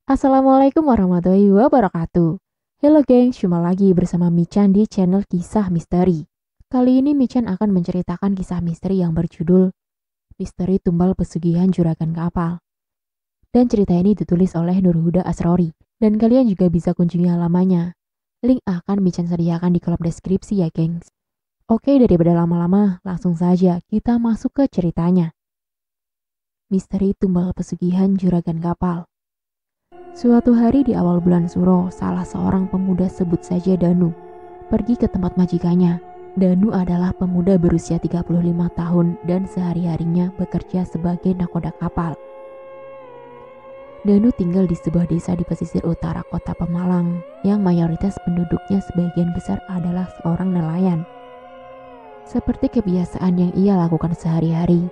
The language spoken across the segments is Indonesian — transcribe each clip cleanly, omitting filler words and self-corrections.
Assalamualaikum warahmatullahi wabarakatuh. Halo geng, jumpa lagi bersama Michan di channel Kisah Misteri. Kali ini Michan akan menceritakan kisah misteri yang berjudul Misteri Tumbal Pesugihan Juragan Kapal. Dan cerita ini ditulis oleh Nurhuda Asrori. Dan kalian juga bisa kunjungi halamannya. Link akan Michan sediakan di kolom deskripsi ya gengs. Oke, daripada lama-lama, langsung saja kita masuk ke ceritanya. Misteri Tumbal Pesugihan Juragan Kapal. Suatu hari di awal bulan Suro, salah seorang pemuda sebut saja Danu pergi ke tempat majikannya. Danu adalah pemuda berusia 35 tahun dan sehari-harinya bekerja sebagai nakoda kapal. Danu tinggal di sebuah desa di pesisir utara kota Pemalang yang mayoritas penduduknya sebagian besar adalah seorang nelayan. Seperti kebiasaan yang ia lakukan sehari-hari,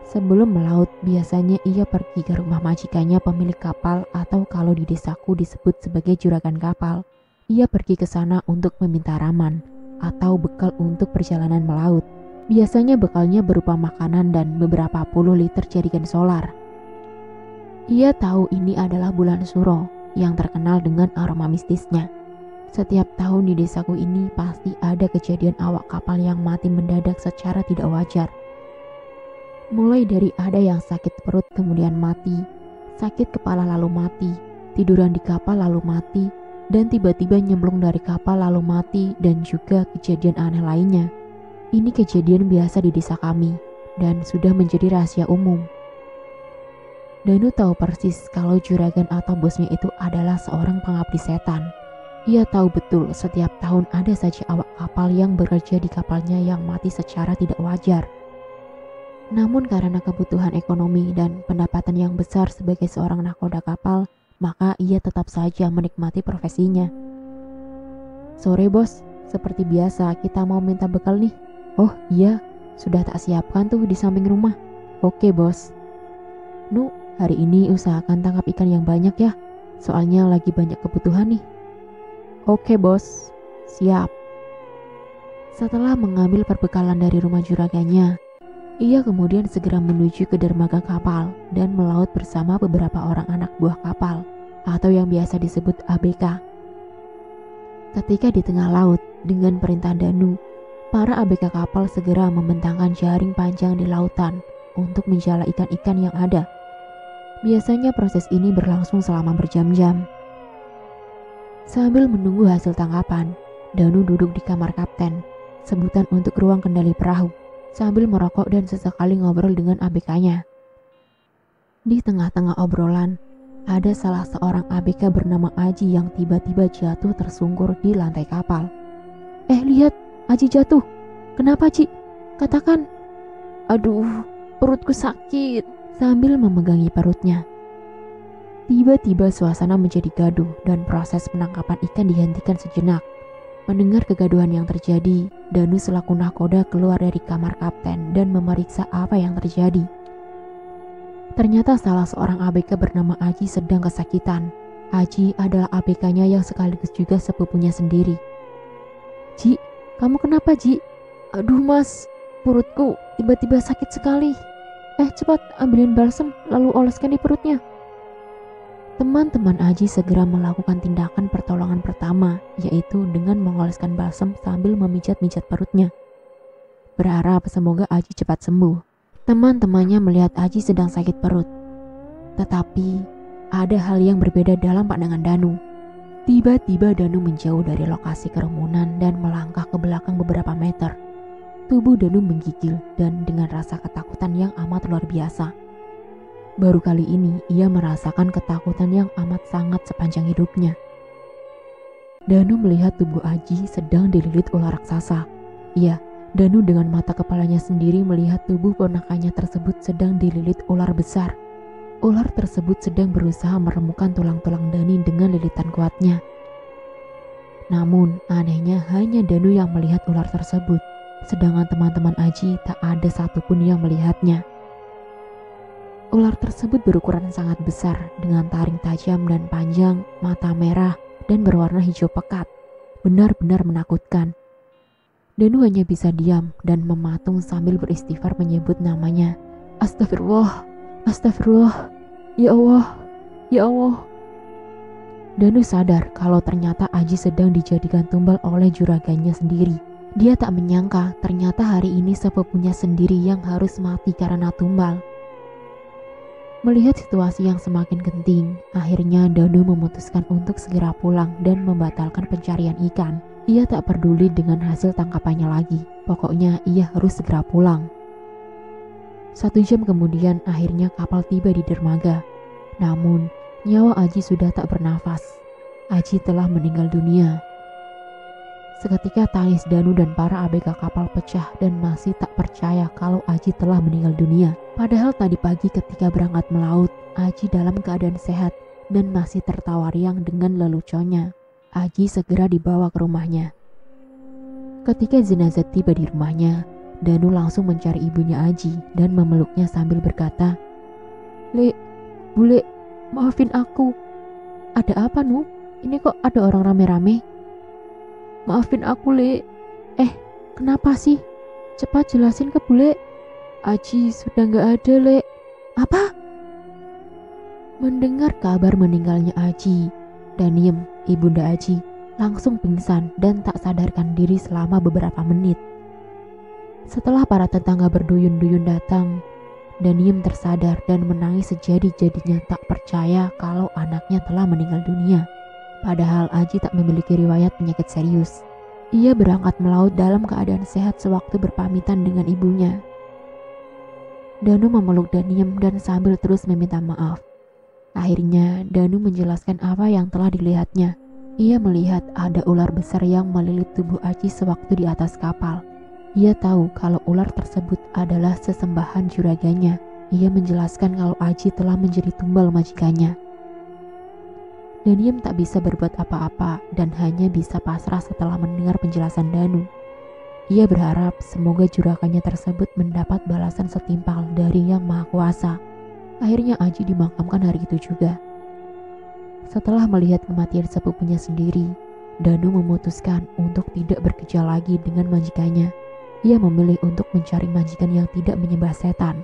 sebelum melaut, biasanya ia pergi ke rumah majikannya pemilik kapal atau kalau di desaku disebut sebagai juragan kapal. Ia pergi ke sana untuk meminta raman atau bekal untuk perjalanan melaut. Biasanya bekalnya berupa makanan dan beberapa puluh liter jerigen solar. Ia tahu ini adalah bulan Suro yang terkenal dengan aroma mistisnya. Setiap tahun di desaku ini pasti ada kejadian awak kapal yang mati mendadak secara tidak wajar. Mulai dari ada yang sakit perut kemudian mati, sakit kepala lalu mati, tiduran di kapal lalu mati, dan tiba-tiba nyemplung dari kapal lalu mati, dan juga kejadian aneh lainnya. Ini kejadian biasa di desa kami, dan sudah menjadi rahasia umum. Danu tahu persis kalau juragan atau bosnya itu adalah seorang pengabdi setan. Ia tahu betul setiap tahun ada saja awak kapal yang bekerja di kapalnya yang mati secara tidak wajar. Namun karena kebutuhan ekonomi dan pendapatan yang besar sebagai seorang nakoda kapal, maka ia tetap saja menikmati profesinya. Sore bos, seperti biasa kita mau minta bekal nih. Oh iya, sudah tak siapkan tuh di samping rumah. Oke bos. Nu, hari ini usahakan tangkap ikan yang banyak ya, soalnya lagi banyak kebutuhan nih. Oke bos, siap. Setelah mengambil perbekalan dari rumah juragannya, ia kemudian segera menuju ke dermaga kapal dan melaut bersama beberapa orang anak buah kapal atau yang biasa disebut ABK. Ketika di tengah laut, dengan perintah Danu, para ABK kapal segera membentangkan jaring panjang di lautan untuk menjala ikan-ikan yang ada. Biasanya proses ini berlangsung selama berjam-jam. Sambil menunggu hasil tangkapan, Danu duduk di kamar kapten, sebutan untuk ruang kendali perahu, sambil merokok dan sesekali ngobrol dengan ABK-nya. Di tengah-tengah obrolan, ada salah seorang ABK bernama Aji yang tiba-tiba jatuh tersungkur di lantai kapal. Lihat, Aji jatuh. Kenapa, Ci? Katakan. Aduh, perutku sakit, sambil memegangi perutnya. Tiba-tiba suasana menjadi gaduh dan proses penangkapan ikan dihentikan sejenak. Mendengar kegaduhan yang terjadi, Danu selaku nakoda keluar dari kamar kapten dan memeriksa apa yang terjadi. Ternyata salah seorang ABK bernama Aji sedang kesakitan. Aji adalah ABK-nya yang sekaligus juga sepupunya sendiri. Ji, kamu kenapa Ji? Aduh mas, perutku tiba-tiba sakit sekali. Cepat ambilin balsem lalu oleskan di perutnya. Teman-teman Aji segera melakukan tindakan pertolongan pertama, yaitu dengan mengoleskan balsem sambil memijat-mijat perutnya. Berharap semoga Aji cepat sembuh. Teman-temannya melihat Aji sedang sakit perut. Tetapi, ada hal yang berbeda dalam pandangan Danu. Tiba-tiba Danu menjauh dari lokasi kerumunan dan melangkah ke belakang beberapa meter. Tubuh Danu menggigil dan dengan rasa ketakutan yang amat luar biasa. Baru kali ini ia merasakan ketakutan yang amat sangat sepanjang hidupnya. Danu melihat tubuh Aji sedang dililit ular raksasa. Iya, Danu dengan mata kepalanya sendiri melihat tubuh ponakannya tersebut sedang dililit ular besar. Ular tersebut sedang berusaha meremukkan tulang-tulang Dani dengan lilitan kuatnya. Namun anehnya hanya Danu yang melihat ular tersebut, sedangkan teman-teman Aji tak ada satupun yang melihatnya. Ular tersebut berukuran sangat besar dengan taring tajam dan panjang, mata merah dan berwarna hijau pekat. Benar-benar menakutkan. Danu hanya bisa diam dan mematung sambil beristighfar menyebut namanya. Astagfirullah, astagfirullah, ya Allah, ya Allah. Danu sadar kalau ternyata Aji sedang dijadikan tumbal oleh juraganya sendiri. Dia tak menyangka ternyata hari ini sepupunya sendiri yang harus mati karena tumbal. Melihat situasi yang semakin genting, akhirnya Danu memutuskan untuk segera pulang dan membatalkan pencarian ikan. Ia tak peduli dengan hasil tangkapannya lagi. Pokoknya ia harus segera pulang. 1 jam kemudian akhirnya kapal tiba di dermaga. Namun, nyawa Aji sudah tak bernafas. Aji telah meninggal dunia. Seketika tangis Danu dan para ABK kapal pecah dan masih tak percaya kalau Aji telah meninggal dunia. Padahal tadi pagi ketika berangkat melaut, Aji dalam keadaan sehat dan masih tertawa riang dengan leluconnya. Aji segera dibawa ke rumahnya. Ketika jenazah tiba di rumahnya, Danu langsung mencari ibunya Aji dan memeluknya sambil berkata, "Lek, Bule, maafin aku. Ada apa, Nu? Ini kok ada orang rame-rame?" "Maafin aku, Le." Kenapa sih? Cepat jelasin ke Bule." "Aji sudah gak ada, Le." "Apa?" Mendengar kabar meninggalnya Aji, Daniem, ibunda Aji, langsung pingsan dan tak sadarkan diri selama beberapa menit. Setelah para tetangga berduyun-duyun datang, Daniem tersadar dan menangis sejadi-jadinya tak percaya kalau anaknya telah meninggal dunia. Padahal Aji tak memiliki riwayat penyakit serius. Ia berangkat melaut dalam keadaan sehat sewaktu berpamitan dengan ibunya. Danu memeluk Daniem dan sambil terus meminta maaf. Akhirnya Danu menjelaskan apa yang telah dilihatnya. Ia melihat ada ular besar yang melilit tubuh Aji sewaktu di atas kapal. Ia tahu kalau ular tersebut adalah sesembahan juraganya. Ia menjelaskan kalau Aji telah menjadi tumbal majikannya. Daniem tak bisa berbuat apa-apa dan hanya bisa pasrah setelah mendengar penjelasan Danu. Ia berharap semoga juragannya tersebut mendapat balasan setimpal dari Yang Maha Kuasa. Akhirnya Aji dimakamkan hari itu juga. Setelah melihat kematian sepupunya sendiri, Danu memutuskan untuk tidak bekerja lagi dengan majikannya. Ia memilih untuk mencari majikan yang tidak menyembah setan.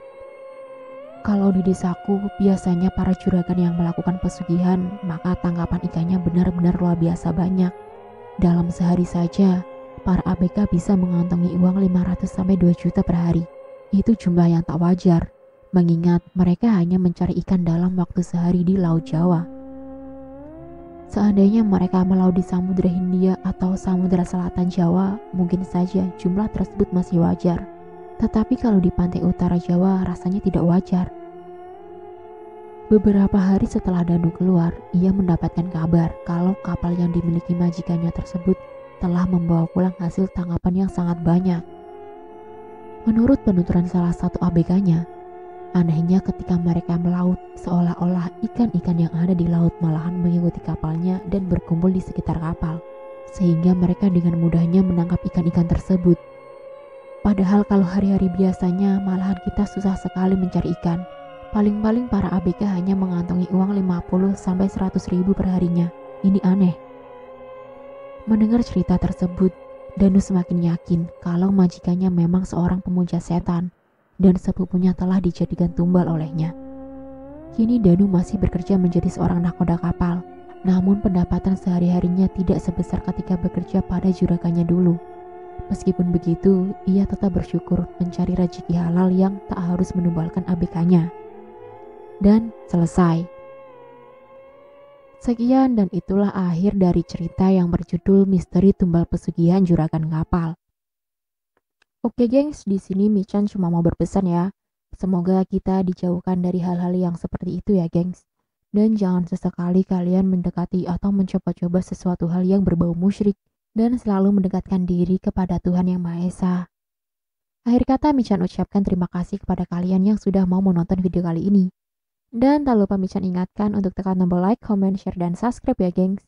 Kalau di desaku biasanya para juragan yang melakukan pesugihan, maka tangkapan ikannya benar-benar luar biasa banyak. Dalam sehari saja, para ABK bisa mengantongi uang 500-2 juta per hari. Itu jumlah yang tak wajar, mengingat mereka hanya mencari ikan dalam waktu sehari di Laut Jawa. Seandainya mereka melaut di Samudra Hindia atau Samudra Selatan Jawa, mungkin saja jumlah tersebut masih wajar. Tetapi kalau di pantai utara Jawa rasanya tidak wajar. Beberapa hari setelah Danu keluar, ia mendapatkan kabar kalau kapal yang dimiliki majikannya tersebut telah membawa pulang hasil tangkapan yang sangat banyak. Menurut penuturan salah satu ABK-nya, anehnya ketika mereka melaut, seolah-olah ikan-ikan yang ada di laut malahan mengikuti kapalnya dan berkumpul di sekitar kapal, sehingga mereka dengan mudahnya menangkap ikan-ikan tersebut. Padahal kalau hari-hari biasanya malahan kita susah sekali mencari ikan. Paling-paling para ABK hanya mengantongi uang 50-100 ribu per harinya. Ini aneh. Mendengar cerita tersebut, Danu semakin yakin kalau majikannya memang seorang pemuja setan dan sepupunya telah dijadikan tumbal olehnya. Kini Danu masih bekerja menjadi seorang nahkoda kapal, namun pendapatan sehari-harinya tidak sebesar ketika bekerja pada juragannya dulu. Meskipun begitu, ia tetap bersyukur mencari rezeki halal yang tak harus menumbalkan ABK-nya. Dan selesai. Sekian dan itulah akhir dari cerita yang berjudul Misteri Tumbal Pesugihan Juragan Kapal. Oke gengs, di sini Michan cuma mau berpesan ya. Semoga kita dijauhkan dari hal-hal yang seperti itu ya gengs. Dan jangan sesekali kalian mendekati atau mencoba-coba sesuatu hal yang berbau musyrik. Dan selalu mendekatkan diri kepada Tuhan Yang Maha Esa. Akhir kata Michan ucapkan terima kasih kepada kalian yang sudah mau menonton video kali ini. Dan tak lupa Michan ingatkan untuk tekan tombol like, comment, share, dan subscribe ya gengs.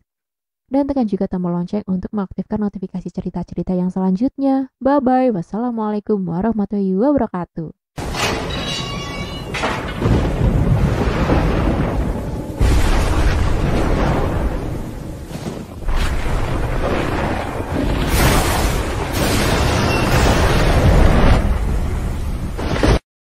Dan tekan juga tombol lonceng untuk mengaktifkan notifikasi cerita-cerita yang selanjutnya. Bye-bye. Wassalamualaikum warahmatullahi wabarakatuh.